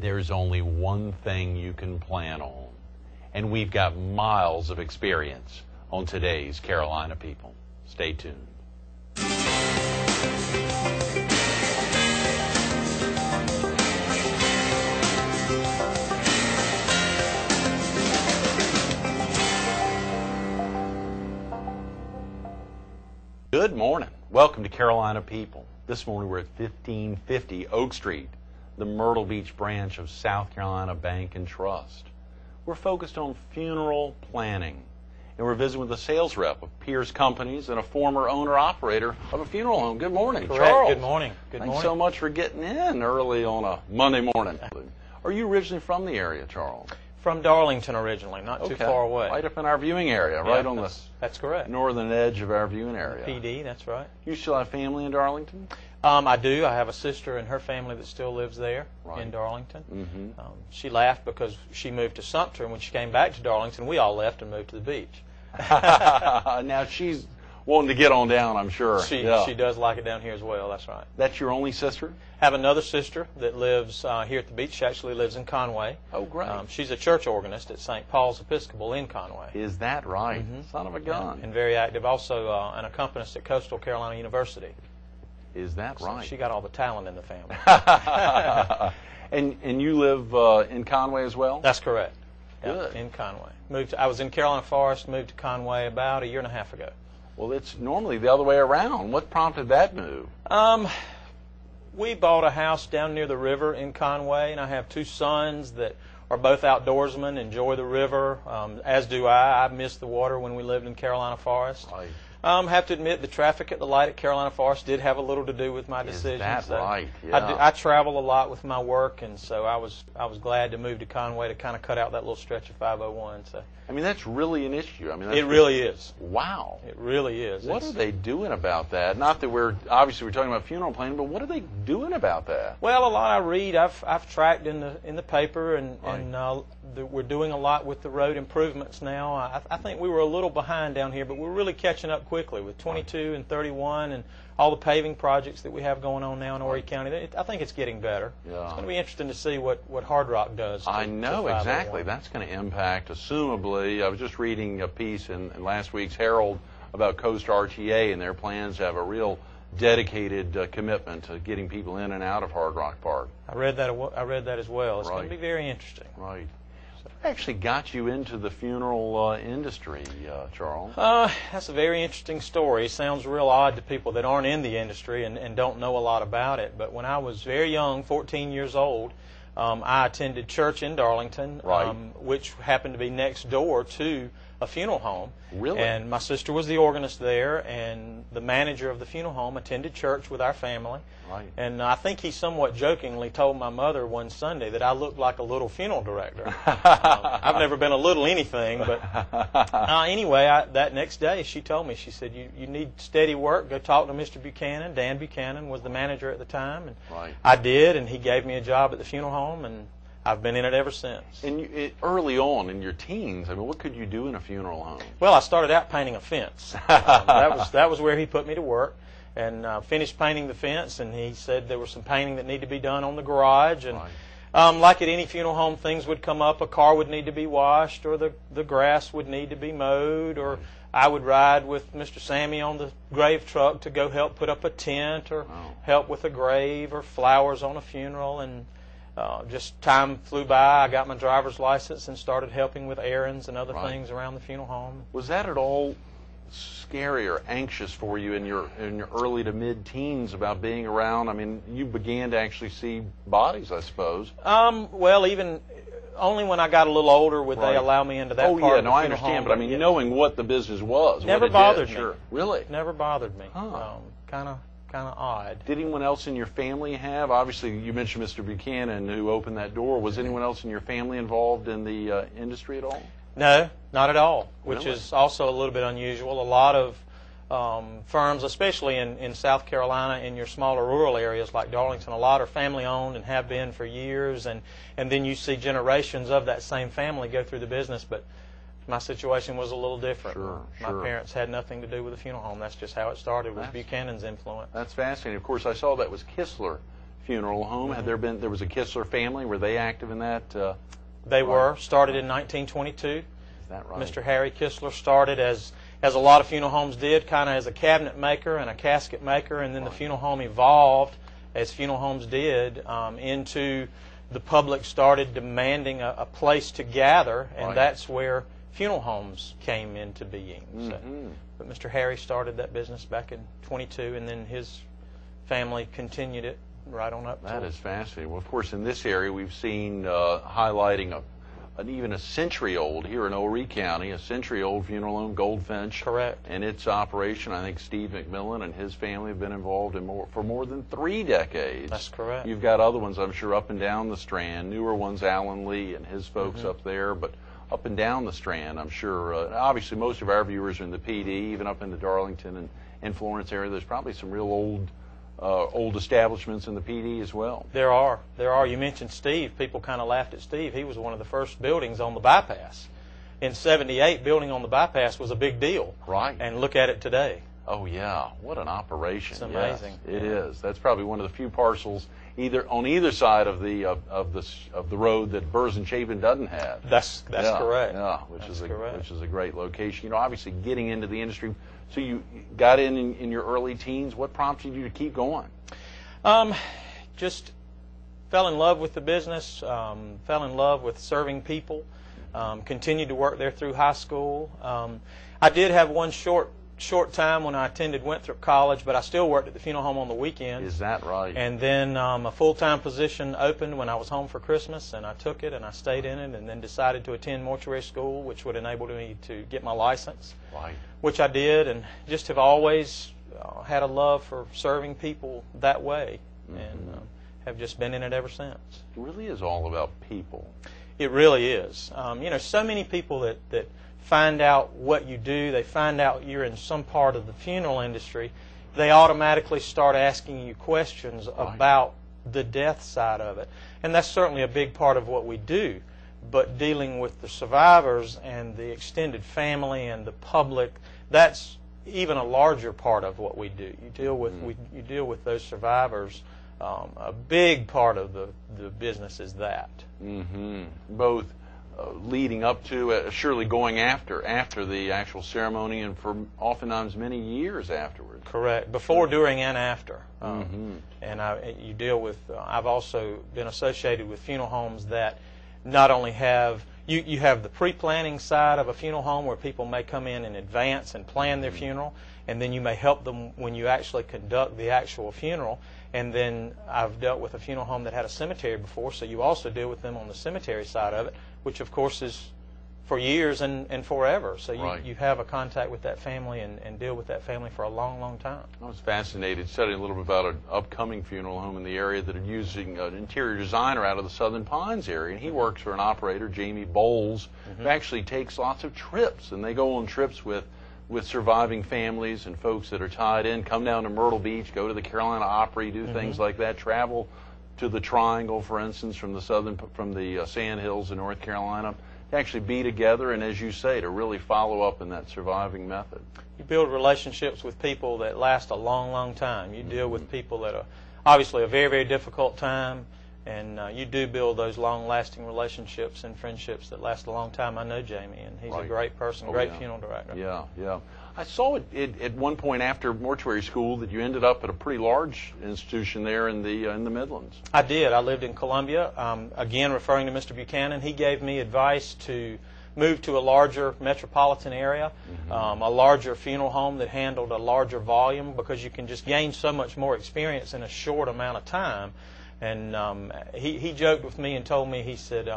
there's only one thing you can plan on. And we've got miles of experience on today's Carolina People. Stay tuned. Good morning. Welcome to Carolina People. This morning we're at 1550 Oak Street, the Myrtle Beach branch of South Carolina Bank and Trust. We're focused on funeral planning, and we're visiting with a sales rep of Pierce Companies and a former owner-operator of a funeral home. Good morning, Correct. Charles. Good morning. Thanks so much for getting in early on a Monday morning. Are you originally from the area, Charles? From Darlington originally, not too far away. Right up in our viewing area, Yeah, right on that's correct. the northern edge of our viewing area. PD, that's right. You still have family in Darlington? I do. I have a sister and her family that still lives there in Darlington. Mm-hmm. She laughed because she moved to Sumter, and when she came back to Darlington, we all left and moved to the beach. Now she's wanting to get on down, I'm sure. She does like it down here as well, that's right. That's your only sister? Have another sister that lives here at the beach. She actually lives in Conway. Oh, great. She's a church organist at St. Paul's Episcopal in Conway. Is that right? Mm-hmm. Son of a gun. Yeah, and very active. Also an accompanist at Coastal Carolina University. Is that right? So she got all the talent in the family. And you live in Conway as well? That's correct. Good. Yeah, in Conway. I was in Carolina Forest, moved to Conway about a year and a half ago. Well, it's normally the other way around. What prompted that move? We bought a house down near the river in Conway, and I have two sons that are both outdoorsmen, enjoy the river, as do I. I missed the water when we lived in Carolina Forest. Right. Have to admit, the traffic at the light at Carolina Forest did have a little to do with my decision. Is that right? Yeah. I travel a lot with my work, and so I was glad to move to Conway to kind of cut out that little stretch of 501. So I mean, that's really an issue. I mean, it really is. Wow. It really is. What are they doing about that? Not that we're talking about funeral planning, but what are they doing about that? Well, a lot I read. I've tracked in the paper, and we're doing a lot with the road improvements now. I think we were a little behind down here, but we're really catching up quickly with 22 and 31 and all the paving projects that we have going on now in Horry County. I think it's getting better. Yeah. It's going to be interesting to see what Hard Rock does. I know exactly. That's going to impact, assumably. I was just reading a piece in last week's Herald about Coast RTA and their plans to have a real dedicated commitment to getting people in and out of Hard Rock Park. I read that as well. It's Right. going to be very interesting. Right. What actually got you into the funeral industry, Charles? That's a very interesting story. It sounds real odd to people that aren't in the industry and don't know a lot about it. But when I was very young, 14 years old, I attended church in Darlington, which happened to be next door to a funeral home. Really? And my sister was the organist there, and the manager of the funeral home attended church with our family. Right. And I think he somewhat jokingly told my mother one Sunday that I looked like a little funeral director. I've never been a little anything, but anyway, that next day she told me, she said, you need steady work, go talk to Mr. Buchanan. Dan Buchanan was the manager at the time, and I did, and he gave me a job at the funeral home, and I've been in it ever since. And early on in your teens, I mean, what could you do in a funeral home? Well, I started out painting a fence. That was where he put me to work, and finished painting the fence. And he said there was some painting that needed to be done on the garage. And like at any funeral home, things would come up. A car would need to be washed, or the grass would need to be mowed, or I would ride with Mr. Sammy on the grave truck to go help put up a tent, or help with a grave, or flowers on a funeral. And just time flew by. I got my driver's license and started helping with errands and other things around the funeral home. Was that at all scary or anxious for you in your early to mid-teens about being around? I mean, you began to actually see bodies, I suppose. Well, even only when I got a little older would they allow me into that part of the funeral home. I understand, but I mean, knowing what the business was. Never bothered me. Sure. Really? Never bothered me. Kind of odd. Did anyone else in your family have? Obviously, you mentioned Mr. Buchanan who opened that door. Was anyone else in your family involved in the industry at all? No, not at all, which Really? is also a little bit unusual. A lot of firms, especially in South Carolina, in your smaller rural areas like Darlington, a lot are family-owned and have been for years, and then you see generations of that same family go through the business, but my situation was a little different. Sure. My parents had nothing to do with the funeral home. That's just how it started, with Buchanan's influence. That's fascinating. Of course, I saw that was Kistler funeral home. Had there was a Kistler family? Were they active in that? They were. Started in 1922. Is that right? Mr. Harry Kistler started as a lot of funeral homes did, kind of as a cabinet maker and a casket maker, and then the funeral home evolved, as funeral homes did, into the public started demanding a place to gather, and that's where funeral homes came into being. So, but Mr. Harry started that business back in 22, and then his family continued it right on up. That is fascinating. Well, of course, in this area, we've seen highlighting even a century-old here in Horry County, a century-old funeral home, Goldfinch. Correct. And its operation, I think Steve McMillan and his family have been involved in for more than 3 decades. That's correct. You've got other ones, I'm sure, up and down the Strand, newer ones, Alan Lee and his folks up there, but up and down the Strand, I'm sure. Obviously, most of our viewers are in the PD, even up in the Darlington and Florence area. There's probably some real old establishments in the PD as well. There are. You mentioned Steve. People kind of laughed at Steve. He was one of the first buildings on the bypass. In '78, building on the bypass was a big deal. Right. And look at it today. Oh yeah, what an operation! It's amazing. Yes, it is. That's probably one of the few parcels on either side of the road that Burrs and Chapin doesn't have. That's correct. Yeah, which is a great location. You know, obviously getting into the industry. So you got in your early teens. What prompted you to keep going? Just fell in love with the business. Fell in love with serving people. Continued to work there through high school. I did have one short time when I attended Winthrop College, but I still worked at the funeral home on the weekends. Is that right? And then a full-time position opened when I was home for Christmas, and I took it and I stayed in it, and then decided to attend mortuary school, which would enable me to get my license. Right. Which I did, and just have always had a love for serving people that way, and have just been in it ever since. It really is all about people. It really is. So many people that find out what you do, they find out you're in some part of the funeral industry, they automatically start asking you questions about the death side of it. And that's certainly a big part of what we do. But dealing with the survivors and the extended family and the public, that's even a larger part of what we do. You deal with those survivors. A big part of the business is that. Both leading up to, surely going after the actual ceremony, and for oftentimes many years afterwards. Correct. Before, during, and after. And you deal with. I've also been associated with funeral homes that not only have you have the pre-planning side of a funeral home where people may come in advance and plan their funeral, and then you may help them when you actually conduct the actual funeral. And then I've dealt with a funeral home that had a cemetery before, so you also deal with them on the cemetery side of it, which of course is for years and forever. So you have a contact with that family and deal with that family for a long, long time. I was fascinated studying a little bit about an upcoming funeral home in the area that are using an interior designer out of the Southern Pines area, and he works for an operator, Jamie Bowles, who actually takes lots of trips, and they go on trips with surviving families and folks that are tied in, come down to Myrtle Beach, go to the Carolina Opry, do things like that, travel to the Triangle, for instance, from the Sand Hills in North Carolina, to actually be together and, as you say, to really follow up in that surviving method. You build relationships with people that last a long, long time. You deal with people that are obviously a very, very difficult time, and you do build those long-lasting relationships and friendships that last a long time. I know Jamie, and he's a great person, great funeral director. Yeah. I saw it at one point after mortuary school that you ended up at a pretty large institution there in the Midlands. I did. I lived in Columbia. Again, referring to Mr. Buchanan, he gave me advice to move to a larger metropolitan area, a larger funeral home that handled a larger volume, because you can just gain so much more experience in a short amount of time. And he joked with me and told me, he said,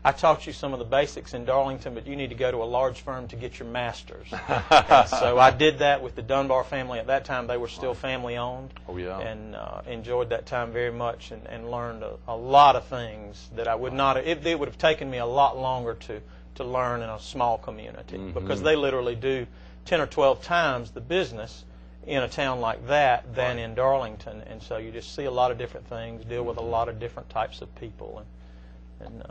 I taught you some of the basics in Darlington, but you need to go to a large firm to get your master's. And so I did that with the Dunbar family. At that time, they were still family-owned. And enjoyed that time very much, and learned a lot of things that I would not have. It would have taken me a lot longer to learn in a small community, because they literally do 10 or 12 times the business in a town like that than in Darlington, and so you just see a lot of different things, deal with a lot of different types of people, and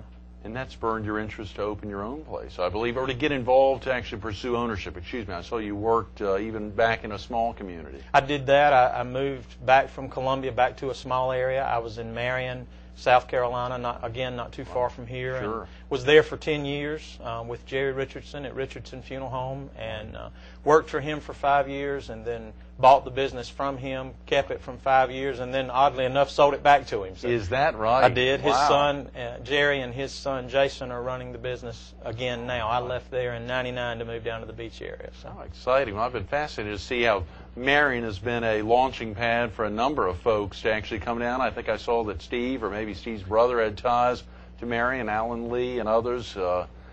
And that spurred your interest to open your own place, I believe, or to get involved to actually pursue ownership. Excuse me, I saw you worked even back in a small community. I did that. I moved back from Columbia back to a small area. I was in Marion, South Carolina, not too far from here. Sure. And was there for 10 years with Jerry Richardson at Richardson Funeral Home, and worked for him for 5 years, and then bought the business from him, kept it from 5 years, and then oddly enough sold it back to him. So is that right? I did. His wow. son, Jerry, and his son, Jason, are running the business again now. I left there in '99 to move down to the beach area. So. Oh, exciting. Well, I've been fascinated to see how Marion has been a launching pad for a number of folks to actually come down. I think I saw that Steve, or maybe Steve's brother, had ties to Marion, Alan Lee and others.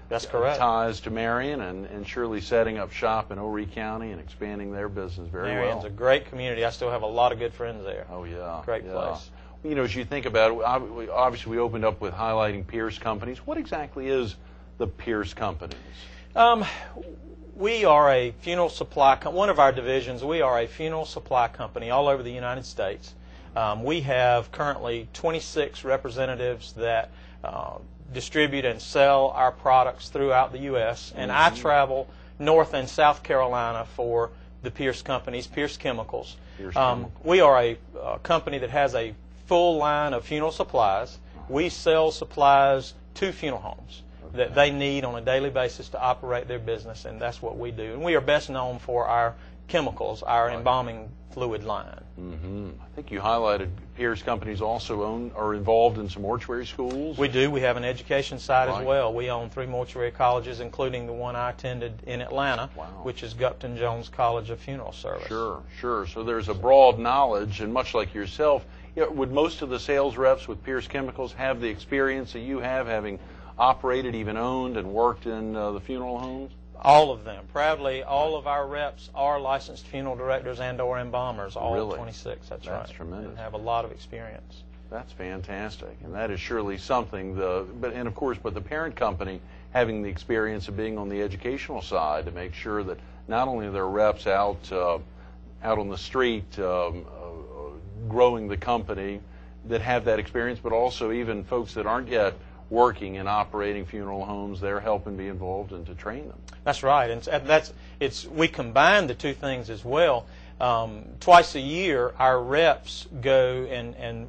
That's correct. Ties to Marion, and surely setting up shop in Horry County and expanding their business very Marion's well. a great community. I still have a lot of good friends there. Oh, yeah. Great yeah. place. You know, as you think about it, obviously we opened up with highlighting Pierce Companies. What exactly is the Pierce Companies? We are a funeral supply one of our divisions. We are a funeral supply company all over the United States. We have currently 26 representatives that distribute and sell our products throughout the U.S. And I travel North and South Carolina for the Pierce Companies, Pierce Chemicals. We are a company that has a full line of funeral supplies. We sell supplies to funeral homes that they need on a daily basis to operate their business, and that's what we do. And we are best known for our chemicals, our embalming fluid line. I think you highlighted Pierce Companies also are involved in some mortuary schools. We do. We have an education side as well. We own 3 mortuary colleges, including the one I attended in Atlanta, which is Gupton Jones College of Funeral Service. Sure. So there's a broad knowledge, and much like yourself, would most of the sales reps with Pierce Chemicals have the experience that you have, having operated, even owned, and worked in the funeral homes? All of them. Proudly, all of our reps are licensed funeral directors and/or embalmers, all really? 26. That's right. That's tremendous. And have a lot of experience. That's fantastic, and that is surely something. But the parent company having the experience of being on the educational side to make sure that not only are there reps out on the street growing the company that have that experience, but also even folks that aren't yet working and operating funeral homes, they're helping be involved and to train them. That's right, and we combine the two things as well. Twice a year, our reps go, and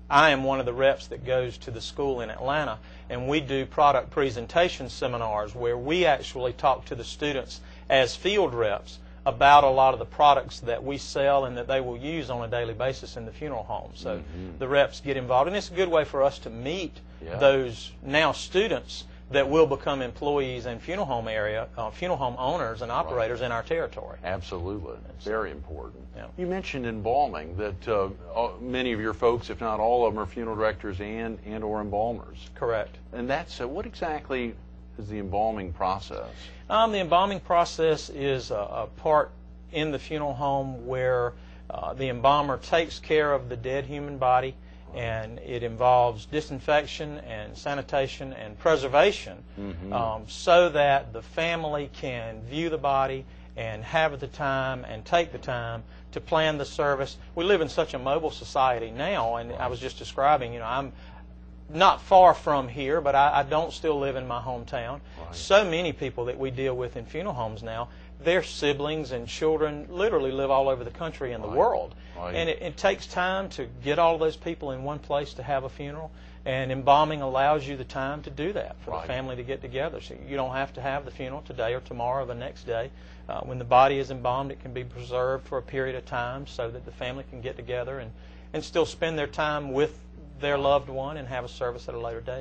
I am one of the reps that goes to the school in Atlanta, and we do product presentation seminars where we actually talk to the students as field reps about a lot of the products that we sell and that they will use on a daily basis in the funeral home. So the reps get involved, and it's a good way for us to meet those now students that will become employees in funeral home owners and operators in our territory. Absolutely. Very important. Yeah. You mentioned embalming, that many of your folks, if not all of them, are funeral directors and or embalmers. Correct. And that's what exactly is the embalming process? The embalming process is a part in the funeral home where the embalmer takes care of the dead human body, and it involves disinfection and sanitation and preservation so that the family can view the body and have the time and take the time to plan the service. We live in such a mobile society now, and I was just describing, I'm not far from here, but I don't still live in my hometown. Right. So many people that we deal with in funeral homes now, their siblings and children literally live all over the country and the world. Right. And it takes time to get all those people in one place to have a funeral, and embalming allows you the time to do that for the family to get together. So you don't have to have the funeral today or tomorrow or the next day. When the body is embalmed, it can be preserved for a period of time so that the family can get together and still spend their time with their loved one and have a service at a later date.